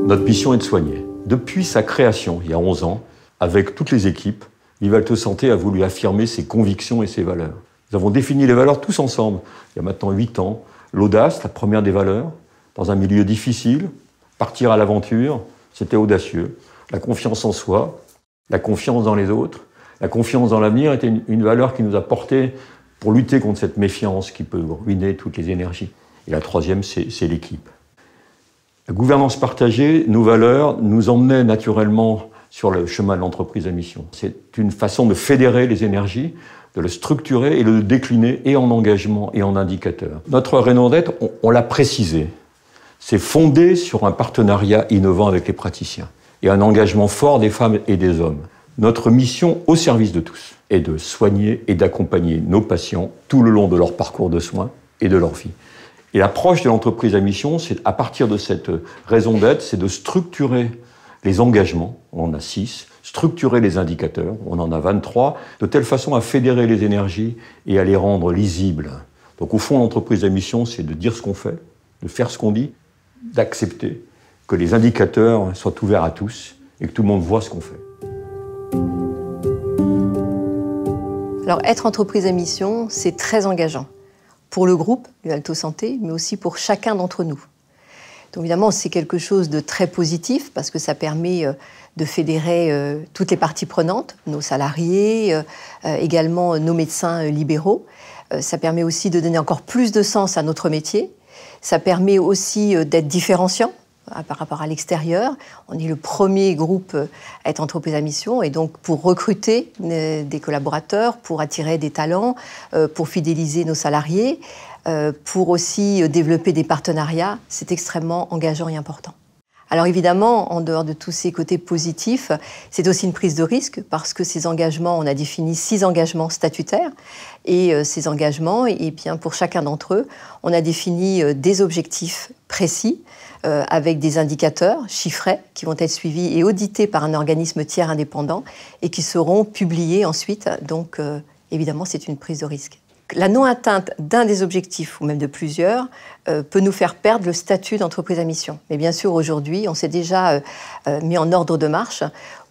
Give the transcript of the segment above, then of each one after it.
Notre mission est de soigner. Depuis sa création, il y a 11 ans, avec toutes les équipes, Vivalto Santé a voulu affirmer ses convictions et ses valeurs. Nous avons défini les valeurs tous ensemble, il y a maintenant 8 ans. L'audace, la première des valeurs, dans un milieu difficile, partir à l'aventure, c'était audacieux. La confiance en soi, la confiance dans les autres, la confiance dans l'avenir était une valeur qui nous a porté pour lutter contre cette méfiance qui peut ruiner toutes les énergies. Et la troisième, c'est l'équipe. La gouvernance partagée, nos valeurs, nous emmenaient naturellement sur le chemin de l'entreprise à mission. C'est une façon de fédérer les énergies, de le structurer et de le décliner et en engagement et en indicateurs. Notre raison d'être, on l'a précisé, c'est fondé sur un partenariat innovant avec les praticiens et un engagement fort des femmes et des hommes. Notre mission au service de tous est de soigner et d'accompagner nos patients tout le long de leur parcours de soins et de leur vie. Et l'approche de l'entreprise à mission, c'est à partir de cette raison d'être, c'est de structurer les engagements, on en a 6, structurer les indicateurs, on en a 23, de telle façon à fédérer les énergies et à les rendre lisibles. Donc au fond, l'entreprise à mission, c'est de dire ce qu'on fait, de faire ce qu'on dit, d'accepter que les indicateurs soient ouverts à tous et que tout le monde voit ce qu'on fait. Alors être entreprise à mission, c'est très engageant. Pour le groupe Vivalto Santé, mais aussi pour chacun d'entre nous. Donc évidemment, c'est quelque chose de très positif parce que ça permet de fédérer toutes les parties prenantes, nos salariés, également nos médecins libéraux. Ça permet aussi de donner encore plus de sens à notre métier. Ça permet aussi d'être différenciant par rapport à l'extérieur. On est le premier groupe à être entreprise à mission et donc pour recruter des collaborateurs, pour attirer des talents, pour fidéliser nos salariés, pour aussi développer des partenariats, c'est extrêmement engageant et important. Alors évidemment, en dehors de tous ces côtés positifs, c'est aussi une prise de risque parce que ces engagements, on a défini 6 engagements statutaires et ces engagements, et bien pour chacun d'entre eux, on a défini des objectifs précis avec des indicateurs chiffrés qui vont être suivis et audités par un organisme tiers indépendant et qui seront publiés ensuite. Donc évidemment, c'est une prise de risque. La non-atteinte d'un des objectifs, ou même de plusieurs, peut nous faire perdre le statut d'entreprise à mission. Mais bien sûr, aujourd'hui, on s'est déjà mis en ordre de marche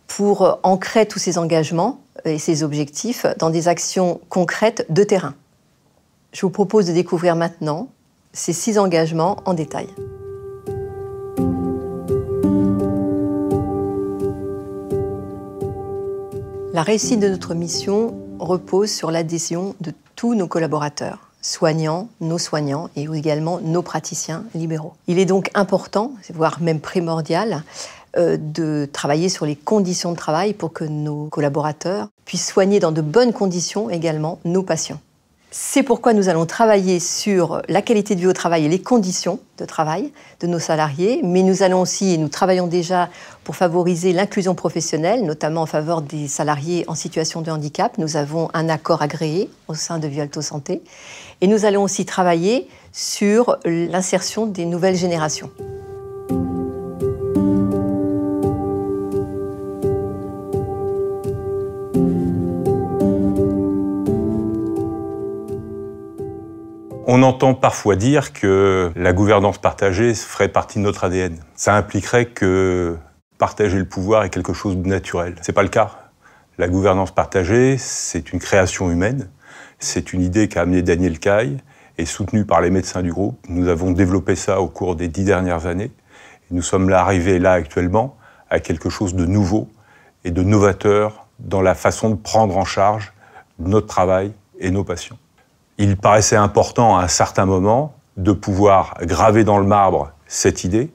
pour ancrer tous ces engagements et ces objectifs dans des actions concrètes de terrain. Je vous propose de découvrir maintenant ces 6 engagements en détail. La réussite de notre mission repose sur l'adhésion de tous nos collaborateurs, soignants, nos soignants et également nos praticiens libéraux. Il est donc important, voire même primordial, de travailler sur les conditions de travail pour que nos collaborateurs puissent soigner dans de bonnes conditions également nos patients. C'est pourquoi nous allons travailler sur la qualité de vie au travail et les conditions de travail de nos salariés, mais nous allons aussi, et nous travaillons déjà pour favoriser l'inclusion professionnelle, notamment en faveur des salariés en situation de handicap. Nous avons un accord agréé au sein de Vivalto Santé et nous allons aussi travailler sur l'insertion des nouvelles générations. On entend parfois dire que la gouvernance partagée ferait partie de notre ADN. Ça impliquerait que partager le pouvoir est quelque chose de naturel. C'est pas le cas. La gouvernance partagée, c'est une création humaine. C'est une idée qu'a amenée Daniel Caille et soutenue par les médecins du groupe. Nous avons développé ça au cours des 10 dernières années. Et nous sommes arrivés là actuellement à quelque chose de nouveau et de novateur dans la façon de prendre en charge notre travail et nos patients. Il paraissait important à un certain moment de pouvoir graver dans le marbre cette idée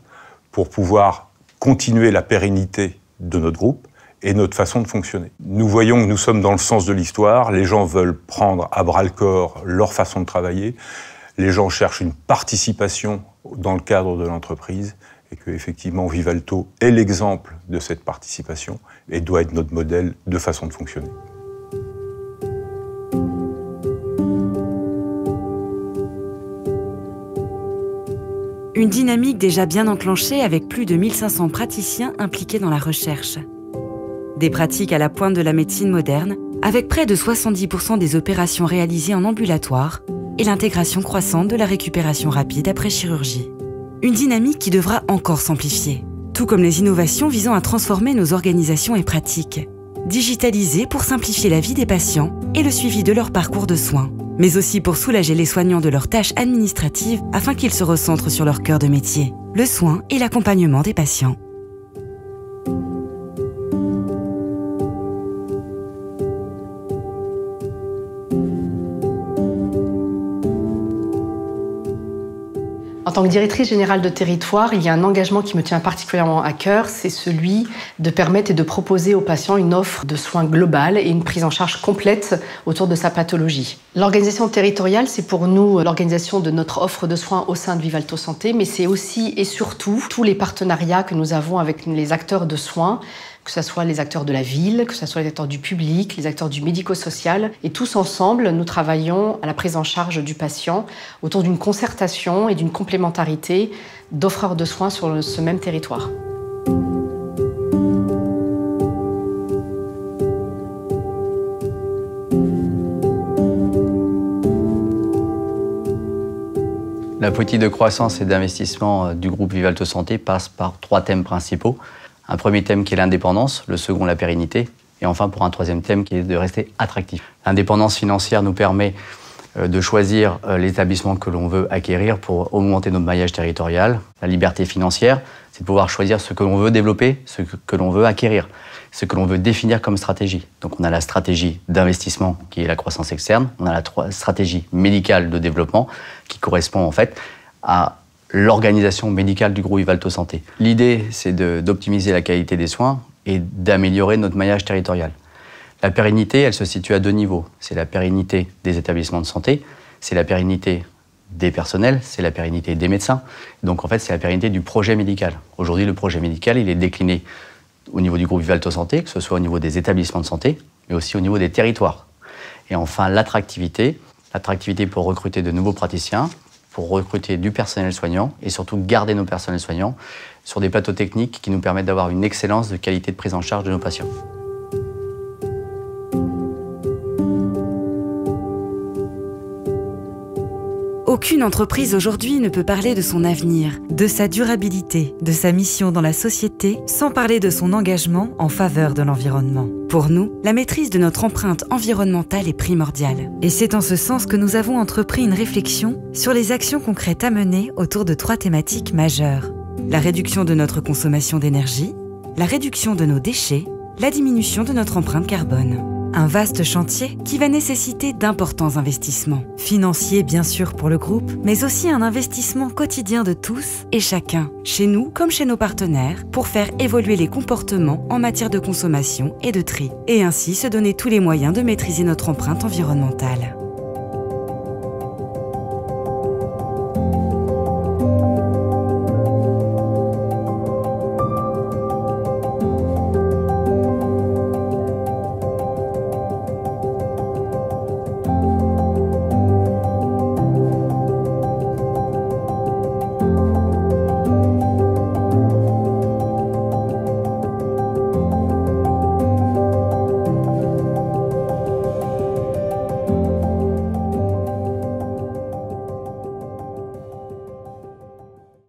pour pouvoir continuer la pérennité de notre groupe et notre façon de fonctionner. Nous voyons que nous sommes dans le sens de l'histoire, les gens veulent prendre à bras-le-corps leur façon de travailler, les gens cherchent une participation dans le cadre de l'entreprise et que effectivement Vivalto est l'exemple de cette participation et doit être notre modèle de façon de fonctionner. Une dynamique déjà bien enclenchée avec plus de 1500 praticiens impliqués dans la recherche. Des pratiques à la pointe de la médecine moderne, avec près de 70% des opérations réalisées en ambulatoire et l'intégration croissante de la récupération rapide après chirurgie. Une dynamique qui devra encore s'amplifier, tout comme les innovations visant à transformer nos organisations et pratiques. Digitaliser pour simplifier la vie des patients et le suivi de leur parcours de soins, mais aussi pour soulager les soignants de leurs tâches administratives afin qu'ils se recentrent sur leur cœur de métier, le soin et l'accompagnement des patients. En tant que directrice générale de territoire, il y a un engagement qui me tient particulièrement à cœur, c'est celui de permettre et de proposer aux patients une offre de soins globale et une prise en charge complète autour de sa pathologie. L'organisation territoriale, c'est pour nous l'organisation de notre offre de soins au sein de Vivalto Santé, mais c'est aussi et surtout tous les partenariats que nous avons avec les acteurs de soins, que ce soit les acteurs de la ville, que ce soit les acteurs du public, les acteurs du médico-social. Et tous ensemble, nous travaillons à la prise en charge du patient autour d'une concertation et d'une complémentarité d'offreurs de soins sur ce même territoire. La politique de croissance et d'investissement du groupe Vivalto Santé passe par 3 thèmes principaux. Un premier thème qui est l'indépendance, le second la pérennité, et enfin pour un troisième thème qui est de rester attractif. L'indépendance financière nous permet de choisir l'établissement que l'on veut acquérir pour augmenter notre maillage territorial. La liberté financière, c'est de pouvoir choisir ce que l'on veut développer, ce que l'on veut acquérir, ce que l'on veut définir comme stratégie. Donc on a la stratégie d'investissement qui est la croissance externe, on a la stratégie médicale de développement qui correspond en fait à l'organisation médicale du groupe Vivalto Santé. L'idée, c'est d'optimiser la qualité des soins et d'améliorer notre maillage territorial. La pérennité, elle se situe à 2 niveaux. C'est la pérennité des établissements de santé, c'est la pérennité des personnels, c'est la pérennité des médecins. Donc en fait, c'est la pérennité du projet médical. Aujourd'hui, le projet médical, il est décliné au niveau du groupe Vivalto Santé, que ce soit au niveau des établissements de santé, mais aussi au niveau des territoires. Et enfin, l'attractivité pour recruter de nouveaux praticiens, pour recruter du personnel soignant et surtout garder nos personnels soignants sur des plateaux techniques qui nous permettent d'avoir une excellence de qualité de prise en charge de nos patients. Aucune entreprise aujourd'hui ne peut parler de son avenir, de sa durabilité, de sa mission dans la société, sans parler de son engagement en faveur de l'environnement. Pour nous, la maîtrise de notre empreinte environnementale est primordiale. Et c'est en ce sens que nous avons entrepris une réflexion sur les actions concrètes à mener autour de 3 thématiques majeures. La réduction de notre consommation d'énergie, la réduction de nos déchets, la diminution de notre empreinte carbone. Un vaste chantier qui va nécessiter d'importants investissements. Financiers bien sûr pour le groupe, mais aussi un investissement quotidien de tous et chacun, chez nous comme chez nos partenaires, pour faire évoluer les comportements en matière de consommation et de tri. Et ainsi se donner tous les moyens de maîtriser notre empreinte environnementale.